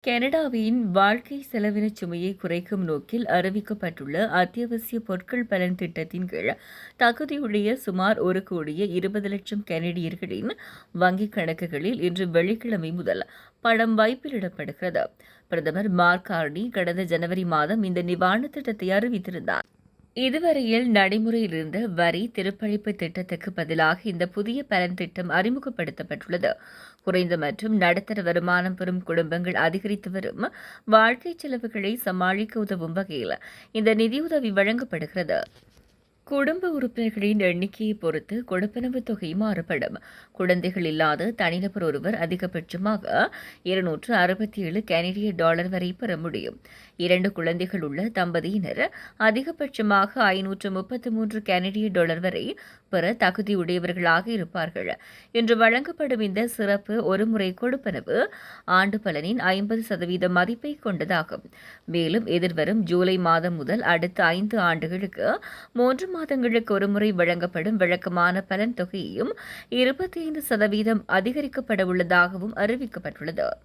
கனடாவின் வாழ்க்கை செலவினச் சுமையை குறைக்கும் நோக்கில் அறிவிக்கப்பட்டுள்ள அத்தியாவசிய பொருட்கள் பலன் திட்டத்தின் கீழ் தகுதியுடைய சுமார் 1,20,00,000 கனடியர்களின் வங்கிக் கணக்குகளில் இன்று வெள்ளிக்கிழமை முதல் பணம் வைப்பிலிடப்படுகிறது. பிரதமர் மார்க் கார்னி கடந்த ஜனவரி மாதம் இந்த நிவாரணத் திட்டத்தை அறிவித்திருந்தார். இதுவரையில் நடைமுறையில் இருந்த வரி திருப்பளிப்பு திட்டத்துக்கு பதிலாக இந்த புதிய பலன் திட்டம் அறிமுகப்படுத்தப்பட்டுள்ளது. குறைந்த மற்றும் நடுத்தர வருமானம் பெறும் குடும்பங்கள் அதிகரித்து வரும் வாழ்க்கை செலவுகளை சமாளிக்க உதவும் வகையில் இந்த நிதியுதவி வழங்கப்படுகிறது. குடும்ப உறுப்பினர்களின் எண்ணிக்கையை பொறுத்து கொடுப்பனவு தொகை மாறுபடும். குழந்தைகள் இல்லாத தனிநபர் ஒருவர் அதிகபட்சமாக 267 கனடிய டாலர் வரை பெற முடியும். 2 குழந்தைகள் உள்ள தம்பதியினர் அதிகபட்சமாக 533 கனடிய டாலர் வரை பெற தகுதியுடையவர்களாக இருப்பார்கள். இன்று வழங்கப்படும் இந்த சிறப்பு ஒருமுறை கொடுப்பனவு ஆண்டு பலனின் 50% மதிப்பை கொண்டதாகும். மேலும் எதிர்வரும் ஜூலை மாதம் முதல் அடுத்த 5 ஆண்டுகளுக்கு 3 மாதங்களுக்கு ஒருமுறை வழங்கப்படும் வழக்கமான பலன் தொகையையும் 25% அதிகரிக்கப்பட உள்ளதாகவும் அறிவிக்கப்பட்டுள்ளது.